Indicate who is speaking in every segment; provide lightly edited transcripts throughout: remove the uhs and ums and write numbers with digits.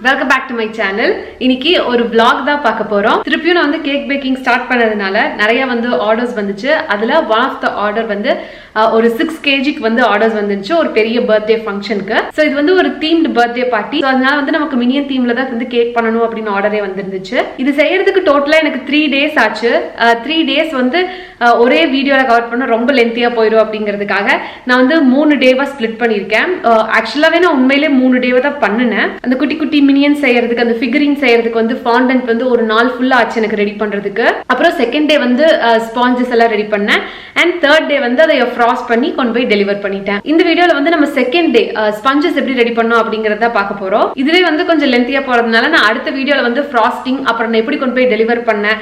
Speaker 1: Welcome back to my channel. இன்னைக்கு ஒரு vlog தான் பார்க்க போறோம். திருப்பியும் நான் வந்து கேக் பேக்கிங் ஸ்டார்ட் பண்ணதுனால நிறைய வந்து ஆர்டர்ஸ் வந்துச்சு. அதுல ஒன் ஆஃப் த ஆர்டர் வந்து ஒரு 6 kgக்கு வந்து ஆர்டர்ஸ் வந்துச்சு ஒரு பெரிய பர்த்டே ஃபங்க்ஷனுக்கு. ஸோ இது வந்து ஒரு தீம்டு பர்த்டே பார்ட்டி. அதனால வந்து நமக்கு மினியன் தீம்ல தான் வந்து கேக் பண்ணணும் அப்படின்னு ஆர்டரே வந்துருந்துச்சு. இது செய்யறதுக்கு டோட்டலா எனக்கு 3 days ஆச்சு. 3 days வந்து ஒரே வீடியோல கவர் பண்ண ரொம்ப லென்த்தியா போயிடும் அப்படிங்கிறதுக்காக நான் வந்து 3 டேவா ஸ்பிளிட் பண்ணிருக்கேன். ஆக்சுவலாவே நான் உண்மையிலே 3 டேவா தான் பண்ணினேன். அந்த குட்டி குட்டி மினியன் செய்யறதுக்கு, அந்த ஃபிகரிங் செய்யறதுக்கு வந்து ஃபாண்டன்ட் வந்து ஒரு நாள் ஃபுல்லா ஆச்சு எனக்கு ரெடி பண்றதுக்கு. அப்புறம் செகண்ட் டே வந்து ஸ்பாஞ்சஸ் எல்லாம் ரெடி பண்ணேன். அண்ட் தேர்ட் டே வந்து அதை ஃப்ராஸ்ட் பண்ணி கொண்டு போய் டெலிவர் பண்ணிட்டேன். இந்த வீடியோல வந்து நம்ம செகண்ட் டே ஸ்பாஞ்சஸ் எப்படி ரெடி பண்ணோம் அப்படிங்கறத பார்க்க போறோம். இதுவே வந்து கொஞ்சம் லென்த்தியா போறதுனால நான் அடுத்த வீடியோல வந்து ஃப்ராஸ்டிங், அப்புறம் நான் எப்படி கொண்டு போய் டெலிவர் பண்ணேன்,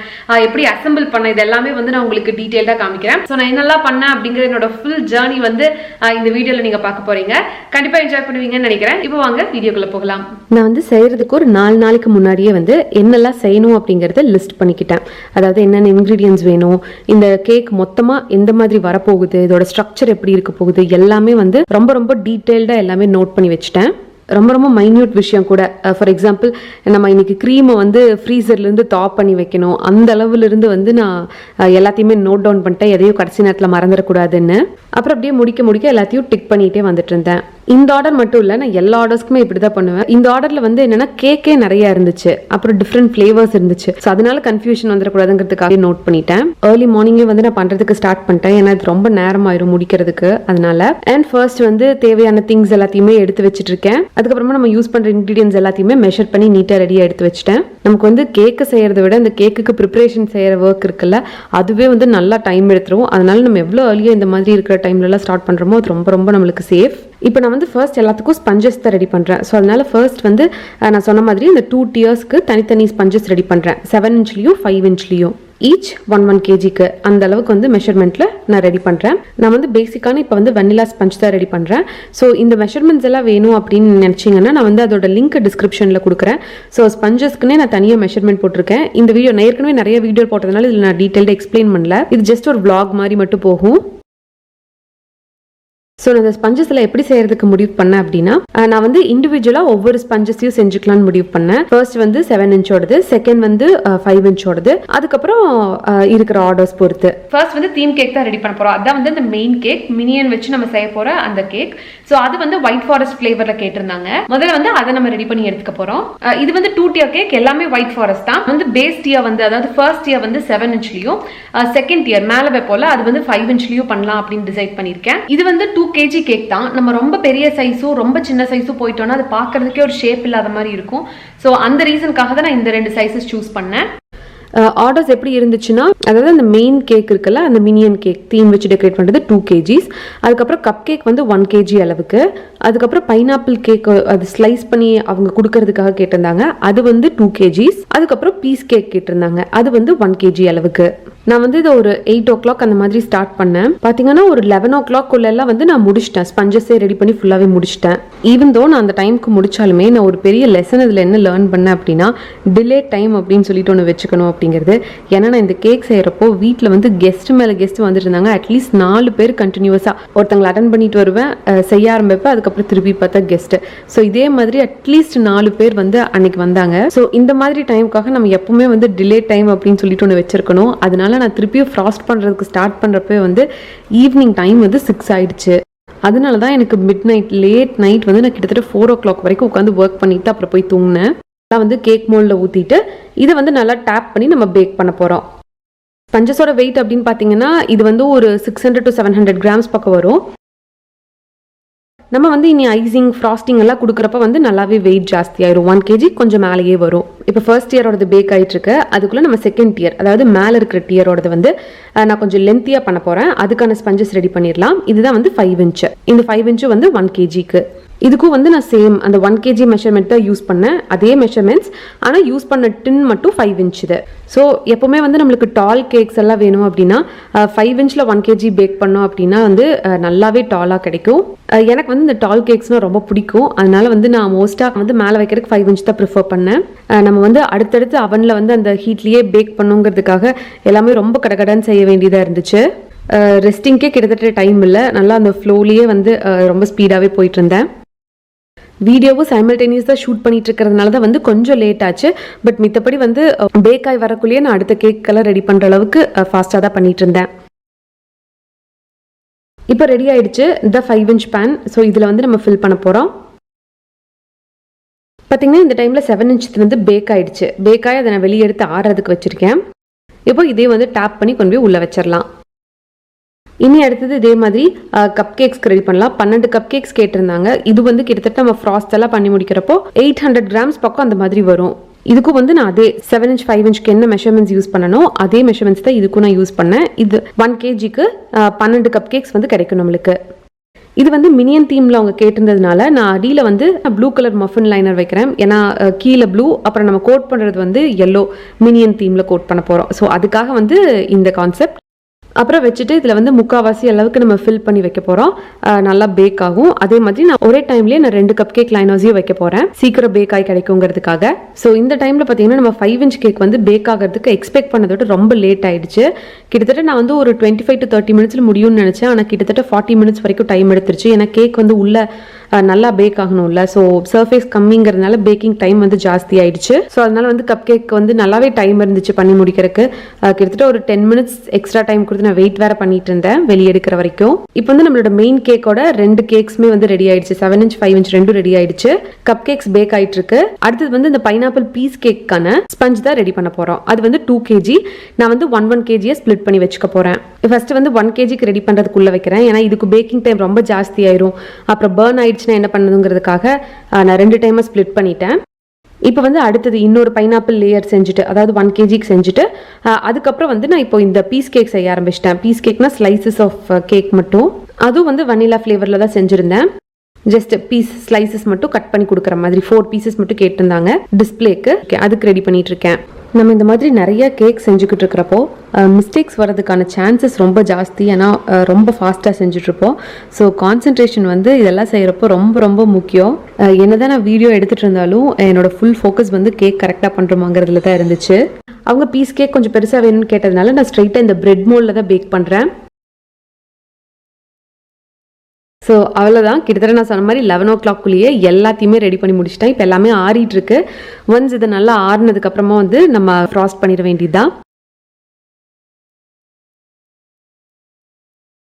Speaker 1: எப்படி அசெம்பிள் பண்ண, இது எல்லாமே வந்து நான் உங்களுக்கு டீடைலா காமிக்கிறேன். சோ நான் என்னெல்லாம் பண்ணேன் அப்படிங்கிற என்னோட ஃபுல் ஜர்னி வந்து இந்த வீடியோல நீங்க பார்க்க போறீங்க. கண்டிப்பா என்ஜாய் பண்ணுவீங்கன்னு நினைக்கிறேன். இப்போ வாங்க வீடியோக்குள்ள போகலாம். நான் வந்து செய்யறதுக்கு ஒரு 4 நாளைக்கு முன்னாடியே வந்து என்னெல்லாம் செய்யணும் அப்படிங்கறத லிஸ்ட் பண்ணிக்கிட்டேன். அதாவது என்னென்ன இன்கிரீடியன்ஸ் வேணும், இந்த கேக் மொத்தமா எந்த மாதிரி வரப்போகுது, இதோட ஸ்ட்ரக்சர் எப்படி இருக்க போகுது, எல்லாமே வந்து ரொம்ப ரொம்ப டீடைல்டா எல்லாமே நோட் பண்ணி வச்சுட்டேன். ரொம்ப ரொம்ப மைன்யூட் விஷயம் கூட. ஃபார் எக்ஸாம்பிள், நம்ம இன்னைக்கு க்ரீமை வந்து ஃப்ரீசர்லேருந்து டாப் பண்ணி வைக்கணும், அந்த அளவுலேருந்து வந்து நான் எல்லாத்தையுமே நோட் டவுன் பண்ணிட்டேன், எதையும் கடைசி நேரத்தில் மறந்துடக்கூடாதுன்னு. அப்புறம் அப்படியே முடிக்க எல்லாத்தையும் டிக் பண்ணிகிட்டே வந்துட்டு இருந்தேன். இந்த ஆர்டர் மட்டும் இல்லை, நான் எல்லா ஆர்டர்ஸ்க்குமே இப்படி தான் பண்ணுவேன். இந்த ஆர்டரில் வந்து என்னென்னா கேக்கே நிறைய இருந்துச்சு, அப்புறம் டிஃப்ரெண்ட் ஃப்ளேவர்ஸ் இருந்துச்சு. ஸோ அதனால கன்ஃபியூஷன் வந்துடக்கூடாதுங்கிறதுக்காக நோட் பண்ணிட்டேன். ஏர்லி மார்னிங்கே வந்து நான் பண்ணுறதுக்கு ஸ்டார்ட் பண்ணிட்டேன், ஏன்னா இது ரொம்ப நேரமாயிரும் முடிக்கிறதுக்கு. அதனால அண்ட் ஃபர்ஸ்ட் வந்து தேவையான திங்ஸ் எல்லாத்தையுமே எடுத்து வச்சுட்டு இருக்கேன். அதுக்கப்புறமா நம்ம யூஸ் பண்ணுற இன்க்ரீடியன்ஸ் எல்லாத்தையுமே மெஷர் பண்ணி நீட்டாக ரெடியாக எடுத்து வச்சுட்டேன். நமக்கு வந்து கேக்கு செய்கிறத விட இந்த கேக்குக்கு ப்ரிப்பரேஷன் செய்கிற ஒர்க் இருக்குல்ல, அதுவே வந்து நல்லா டைம் எடுத்துரும். அதனால நம்ம எவ்வளோ ஏர்லியாக இந்த மாதிரி இருக்கிற டைம்லலாம் ஸ்டார்ட் பண்ணுறோமோ அது ரொம்ப ரொம்ப நம்மளுக்கு சேஃப். இப்போ நான் வந்து ஃபர்ஸ்ட் எல்லாத்துக்கும் ஸ்பஞ்சஸ் தான் ரெடி பண்ணுறேன். ஸோ அதனால ஃபர்ஸ்ட் வந்து நான் சொன்ன மாதிரி இந்த 2 tiers-க்கு தனித்தனி ஸ்பஞ்சஸ் ரெடி பண்ணுறேன். 7 inchலையும் 5 inchலையும் ஈச் 1 kgக்கு அந்த அளவுக்கு வந்து மெஷர்மெண்ட்டில் நான் ரெடி பண்ணுறேன். நான் வந்து பேசிக்கான இப்போ வந்து வெனிலா ஸ்பஞ்ச் தான் ரெடி பண்ணுறேன். ஸோ இந்த மெஷர்மெண்ட்ஸ் எல்லாம் வேணும் அப்படின்னு நினச்சிங்கன்னா நான் வந்து அதோட லிங்க் டிஸ்கிரிப்ஷனில் கொடுக்குறேன். ஸோ ஸ்பஞ்சஸ்க்குன்னே நான் தனியாக மெஷர்மெண்ட் போட்டிருக்கேன். இந்த வீடியோ நான் ஏற்கனவே நிறைய வீடியோ போட்டதுனால இதில் நான் டீட்டெயில்டாக எக்ஸ்பிளைன் பண்ணல. இது ஜஸ்ட் ஒரு vlog மாதிரி மட்டும் போகும். ஸோ நான் இந்த ஸ்பஞ்சஸில் எப்படி செய்யறதுக்கு முடிவு பண்ணேன் அப்படின்னா, நான் வந்து இண்டிவிஜுவலாக ஒவ்வொரு ஸ்பஞ்சஸையும் செஞ்சுக்கலான்னு முடிவு பண்ணேன். ஃபர்ஸ்ட் வந்து 7 inch-ஓடது, செகண்ட் வந்து 5 inch-ஓடது, அதுக்கப்புறம் இருக்கிற ஆர்டர்ஸ் பொறுத்து. ஃபர்ஸ்ட் வந்து தீம் கேக் தான் ரெடி பண்ண போகிறோம். அதான் வந்து இந்த மெயின் கேக், மினியன் வச்சு நம்ம செய்ய போகிற அந்த கேக். ஸோ அது வந்து ஒயிட் ஃபாரஸ்ட் ஃப்ளேவரில் கேட்டிருந்தாங்க. முதல்ல வந்து அதை நம்ம ரெடி பண்ணி எடுத்துக்க போகிறோம். இது வந்து 2 tier கேக், எல்லாமே ஒயிட் ஃபாரஸ்ட் தான். வந்து பேஸ் டியர் வந்து, அதாவது ஃபர்ஸ்ட் டியர் வந்து 7 inch-லையும், செகண்ட் டியர் மேலே வைப்போல அது வந்து 5 inch-லையும் பண்ணலாம் அப்படின்னு டிசைட் பண்ணியிருக்கேன். இது வந்து 2 kg கேக் தான். நம்ம ரொம்ப பெரிய சைஸும் ரொம்ப சின்ன சைஸும் போயிட்டோம்னா அது பார்க்கறதுக்கே ஒரு ஷேப் இல்லாத மாதிரி இருக்கும். ஸோ அந்த ரீசனுக்காக தான் நான் இந்த 2 சைஸஸ் சூஸ் பண்ணேன். ஆர்டர்ஸ் எப்படி இருந்துச்சுன்னா, அதாவது அந்த மெயின் கேக் இருக்குல்ல, அந்த மினியன் கேக் தீம் வச்சு டெக்கரேட் பண்ணுறது 2 kgs. அதுக்கப்புறம் கப் கேக் வந்து 1 kg அளவுக்கு. அதுக்கப்புறம் பைனாப்பிள் கேக் அது ஸ்லைஸ் பண்ணி அவங்க கொடுக்கறதுக்காக கேட்டிருந்தாங்க, அது வந்து 2 kgs. அதுக்கப்புறம் பீஸ் கேக் கேட்டிருந்தாங்க, அது வந்து 1 kg அளவுக்கு. நான் வந்து இதை ஒரு 8 o'clock அந்த மாதிரி ஸ்டார்ட் பண்ணேன். பார்த்தீங்கன்னா ஒரு 11 o'clock எல்லாம் வந்து நான் முடிச்சிட்டேன். ஸ்பஞ்சஸே ரெடி பண்ணி ஃபுல்லாகவே முடிச்சிட்டேன். ஈவன் தோ நான் அந்த டைமுக்கு முடிச்சாலுமே நான் ஒரு பெரிய லெசன் இதில் என்ன லேர்ன் பண்ணேன் அப்படின்னா, டிலே டைம் அப்படின்னு சொல்லிட்டு ஒன்று வச்சுக்கணும் அப்படிங்கிறது. ஏன்னா நான் இந்த கேக் செய்கிறப்போ வீட்டில் வந்து கெஸ்ட் மேலே கெஸ்ட் வந்துட்டு இருந்தாங்க. அட்லீஸ்ட் 4 பேர் கண்டினியூஸாக ஒருத்தங்களை அட்டன் பண்ணிட்டு வருவேன், செய்ய ஆரம்பிப்பேன், அதுக்கப்புறம் திருப்பி பார்த்தா கெஸ்ட். ஸோ இதே மாதிரி அட்லீஸ்ட் 4 பேர் வந்து அன்னைக்கு வந்தாங்க. ஸோ இந்த மாதிரி டைமுக்காக நம்ம எப்பவுமே வந்து டிலே டைம் அப்படின்னு சொல்லிட்டு ஒன்று வச்சிருக்கணும். அதனால நான் திருப்பியும் ஃப்ராஸ்ட் பண்ணுறதுக்கு ஸ்டார்ட் பண்ணுறப்ப வந்து ஈவினிங் டைம் வந்து 6 ஆயிடுச்சு. அதனால தான் எனக்கு லேட் நைட் வந்து நான் கிட்டத்தட்ட 4 o'clock வரைக்கும் உட்காந்து ஒர்க் பண்ணிட்டு அப்புறம் போய் தூங்கினேன். நான் வந்து கேக் மோல்டில் ஊற்றிட்டு இதை வந்து நல்லா டேப் பண்ணி நம்ம பேக் பண்ண போகிறோம். ஸ்பஞ்சஸோட வெயிட் அப்படின்னு பார்த்தீங்கன்னா இது வந்து ஒரு 600 to 700 grams பக்கம் வரும். நம்ம வந்து இனி ஐசிங் ஃப்ராஸ்டிங் எல்லாம் கொடுக்குறப்ப வந்து நல்லாவே வெயிட் ஜாஸ்தி ஆயிரும். 1 kg கொஞ்சம் மேலேயே வரும். இப்போ ஃபர்ஸ்ட் டியரோடது பேக் ஆகிட்டு இருக்கு. அதுக்குள்ளே நம்ம செகண்ட் டியர், அதாவது மேலே இருக்கிற டியரோடது வந்து நான் கொஞ்சம் லென்த்தியாக பண்ண போகிறேன். அதுக்கான ஸ்பஞ்சஸ் ரெடி பண்ணிடலாம். இதுதான் வந்து 5 inch. இந்த 5 inch வந்து 1 kgக்கு. இதுக்கும் வந்து நான் சேம் அந்த 1 kg மெஷர்மெண்ட் தான் யூஸ் பண்ணேன். அதே மெஷர்மெண்ட்ஸ், ஆனால் யூஸ் பண்ண டின் மட்டும் 5 inch இது. ஸோ எப்போவுமே வந்து நம்மளுக்கு டால் கேக்ஸ் எல்லாம் வேணும் அப்படின்னா 5 inchல 1 kg பேக் பண்ணோம் அப்படின்னா வந்து நல்லாவே டாலாக கிடைக்கும். எனக்கு வந்து இந்த டால் கேக்ஸ்னால் ரொம்ப பிடிக்கும். அதனால வந்து நான் மோஸ்ட்டாக வந்து மேலே வைக்கிறதுக்கு 5 inch தான் ப்ரிஃபர் பண்ணேன். நம்ம வந்து அடுத்தடுத்து அவனில் வந்து அந்த ஹீட்லேயே பேக் பண்ணுங்கிறதுக்காக எல்லாமே ரொம்ப கடகடன்னு செய்ய வேண்டியதாக இருந்துச்சு. ரெஸ்டிங்கே கிட்டத்தட்ட டைம் இல்லை, நல்லா அந்த ஃப்ளோலேயே வந்து ரொம்ப ஸ்பீடாகவே போயிட்டு இருந்தேன். வீடியோவும் சைமல்டேனியஸாக ஷூட் பண்ணிட்டு இருக்கிறதுனால தான் வந்து கொஞ்சம் லேட் ஆச்சு. பட் மித்தபடி வந்து பேக் ஆகி வரக்குள்ளேயே நான் அடுத்த கேக்கெல்லாம் ரெடி பண்ணுற அளவுக்கு ஃபாஸ்ட்டாக தான் பண்ணிட்டு இருந்தேன். இப்போ ரெடி ஆயிடுச்சு இந்த 5 inch பேன். ஸோ இதில் வந்து நம்ம ஃபில் பண்ண போகிறோம். பார்த்தீங்கன்னா இந்த டைமில் 7 inch வந்து பேக் ஆயிடுச்சு. பேக் ஆகி அதை நான் வெளியே எடுத்து ஆறுறதுக்கு வச்சுருக்கேன். இப்போ இதே வந்து டேப் பண்ணி கொண்டு போய் உள்ளே வச்சிடலாம். இனி அடுத்தது இதே மாதிரி கப் கேக்ஸ்க்கு ரெடி பண்ணலாம். 12 கப் கேக்ஸ் கேட்டிருந்தாங்க. இது வந்து கிட்டத்தட்ட நம்ம ஃப்ராஸ்ட் எல்லாம் பண்ணி முடிக்கிறப்போ 800 grams பக்கம் அந்த மாதிரி வரும். இதுக்கும் வந்து நான் அதே 7 inch 5 inchக்கு என்ன மெஷர்மெண்ட்ஸ் யூஸ் பண்ணணும் அதே மெஷர்மெண்ட்ஸ் தான் இதுக்கும் நான் யூஸ் பண்ணேன். இது 1 kgக்கு 12 கப் கேக்ஸ் வந்து கிடைக்கும் நம்மளுக்கு. இது வந்து மினியன் தீம்ல அவங்க கேட்டிருந்ததுனால நான் அடியில் வந்து ப்ளூ கலர் மஃபின் லைனர் வைக்கிறேன். ஏன்னா கீழே ப்ளூ, அப்புறம் நம்ம கோட் பண்ணுறது வந்து எல்லோ, மினியன் தீம்ல கோட் பண்ண போகிறோம். ஸோ அதுக்காக வந்து இந்த கான்செப்ட். அப்புறம் வச்சுட்டு இதில் வந்து முக்கால்வாசி அளவுக்கு நம்ம ஃபில் பண்ணி வைக்க போகிறோம். நல்லா பேக் ஆகும். அதே மாதிரி நான் ஒரே டைம்லேயே நான் 2 கப் கேக் லைனர்ஸையும் வைக்க போகிறேன், சீக்கிரம் பேக் ஆகி கிடைக்குங்கிறதுக்காக. ஸோ இந்த டைமில் பார்த்தீங்கன்னா நம்ம 5 inch கேக் வந்து பேக் ஆகிறதுக்கு எக்ஸ்பெக்ட் பண்ணதோட ரொம்ப லேட் ஆயிடுச்சு. கிட்டத்தட்ட நான் வந்து ஒரு 25 to 30 minutes முடியும்னு நினச்சேன். ஆனால் கிட்டத்தட்ட 40 minutes வரைக்கும் டைம் எடுத்துருச்சு. ஏன்னா கேக் வந்து உள்ள நல்லா பேக் ஆகணும்ல. ஸோ சர்ஃபேஸ் கம்மிங்கிறதுனால பேக்கிங் டைம் வந்து ஜாஸ்தி ஆயிடுச்சு. ஸோ அதனால வந்து கப் கேக் வந்து நல்லாவே டைம் இருந்துச்சு பண்ணி முடிக்கிறதுக்கு. கிட்டத்தட்ட ஒரு 10 minutes எக்ஸ்ட்ரா டைம் கொடுத்து நான் வெயிட் வேற பண்ணிட்டு இருந்தேன் வெளியே எடுக்கிற வரைக்கும். இப்போ வந்து நம்மளோட மெயின் கேக்கோட 2 கேக்ஸுமே வந்து ரெடி ஆயிடுச்சு. 7 inch 5 inch ரெண்டும் ரெடி ஆயிடுச்சு. கப் கேக்ஸ் பேக் ஆயிட்டு இருக்கு. அடுத்தது வந்து இந்த பைனாப்பிள் பீஸ் கேக்கான ஸ்பஞ்ச் தான் ரெடி பண்ண போறோம். அது வந்து 2 kg. நான் வந்து 1 kg ஸ்பிளிட் பண்ணி வச்சுக்க போறேன். ஃபர்ஸ்ட் வந்து 1 kgக்கு ரெடி பண்றதுக்குள்ள வைக்கிறேன். ஏன்னா இதுக்கு பேக்கிங் டைம் ரொம்ப ஜாஸ்தி ஆயிரும். அப்புறம் பர்ன் ஆயிடுச்சுன்னா என்ன பண்ணுதுங்கிறதுக்காக நான் 2 டைமா ஸ்பிளிட் பண்ணிட்டேன். இப்போ வந்து அடுத்தது இன்னொரு பைனாப்பிள் லேயர் செஞ்சுட்டு, அதாவது 1 kgக்கு செஞ்சுட்டு அதுக்கப்புறம் வந்து நான் இப்போ இந்த பீஸ் கேக் செய்ய ஆரம்பிச்சிட்டேன். பீஸ் கேக்னா ஸ்லைசஸ் ஆஃப் கேக் மட்டும். அதுவும் வந்து வனிலா ஃப்ளேவரில் தான் செஞ்சுருந்தேன். ஜஸ்ட் பீஸ் ஸ்லைசஸ் மட்டும் கட் பண்ணி கொடுக்குற மாதிரி 4 pieces மட்டும் கேட்டிருந்தாங்க டிஸ்பிளேக்கு. அதுக்கு ரெடி பண்ணிட்டு இருக்கேன். நம்ம இந்த மாதிரி நிறைய கேக் செஞ்சுக்கிட்டு இருக்கிறப்போ மிஸ்டேக்ஸ் வரதுக்கான சான்சஸ் ரொம்ப ஜாஸ்தி. ஏன்னா ரொம்ப ஃபாஸ்ட்டாக செஞ்சுட்ருப்போம். ஸோ கான்சன்ட்ரேஷன் வந்து இதெல்லாம் செய்கிறப்போ ரொம்ப ரொம்ப முக்கியம். என்னதான் நான் வீடியோ எடுத்துகிட்டு இருந்தாலும் என்னோட ஃபுல் ஃபோக்கஸ் வந்து கேக் கரெக்டாக பண்ணுறோமாங்கிறதுல தான் இருந்துச்சு. அவங்க பீஸ் கேக் கொஞ்சம் பெருசாக வேணும்னு கேட்டதுனால நான் ஸ்ட்ரைட்டாக இந்த பிரெட் மோல்டில் தான் பேக் பண்ணுறேன். ஸோ அவ்வளோதான். கிட்டத்தட்ட நான் சொன்ன மாதிரி 11 o'clock எல்லாத்தையுமே ரெடி பண்ணி முடிச்சிட்டேன். இப்போ எல்லாமே ஆறிட்டு இருக்கு. ஒன்ஸ் இது நல்லா ஆறினதுக்கு அப்புறமா வந்து நம்ம ஃப்ராஸ்ட் பண்ணிட வேண்டியதுதான்.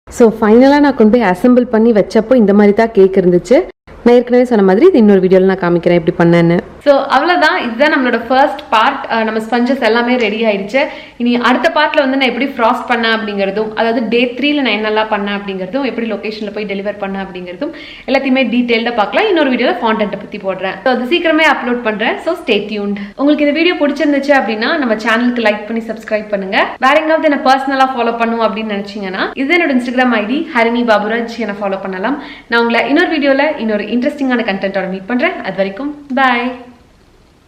Speaker 1: ஸோ ஃபைனலாக நான் கொண்டு போய் அசம்பிள் பண்ணி வச்சப்போ இந்த மாதிரி தான் கேக் இருந்துச்சு. நான் ஏற்கனவே சொன்ன மாதிரி இது இன்னொரு வீடியோவில் நான் காமிக்கிறேன் எப்படி பண்ணேன்னு. ஸோ அவ்வளோதான். இதுதான் நம்மளோட ஃபர்ஸ்ட் பார்ட். நம்ம ஸ்பஞ்சஸ் எல்லாமே ரெடி ஆயிடுச்சு. இனி அடுத்த பார்ட்டில் வந்து நான் எப்படி ஃப்ராஸ்ட் பண்ணேன் அப்படிங்கிறதும், அதாவது Day 3ல் நான் என்னெல்லாம் பண்ணேன் அப்படிங்கிறதும், எப்படி லொக்கேஷனில் போய் டெலிவர் பண்ணேன் அப்படிங்கிறதும் எல்லாத்தையுமே டீட்டெயில்டாக பார்க்கலாம். இன்னொரு வீடியோவில் ஃபாண்டன்ட்டை பற்றி போடுறேன். ஸோ அது சீக்கிரமே அப்லோட் பண்ணுறேன். So stay tuned. உங்களுக்கு இந்த வீடியோ பிடிச்சிருந்துச்சு அப்படின்னா நம்ம சேனலுக்கு லைக் பண்ணி சப்ஸ்கிரைப் பண்ணுங்க. வேற எங்காவது என்ன பர்சனலாக ஃபாலோ பண்ணும் அப்படின்னு நினச்சிங்கன்னா இது என்னோட இன்ஸ்டாகிராம் ஐடி ஹரிணி பாபுராஜ் என்ன ஃபாலோ பண்ணலாம். நான் உங்களை இன்னொரு வீடியோவில் இன்னொரு இன்ட்ரெஸ்டிங்கான கண்டென்ட்டோட மீட் பண்ணுறேன். அது வரைக்கும் பாய்.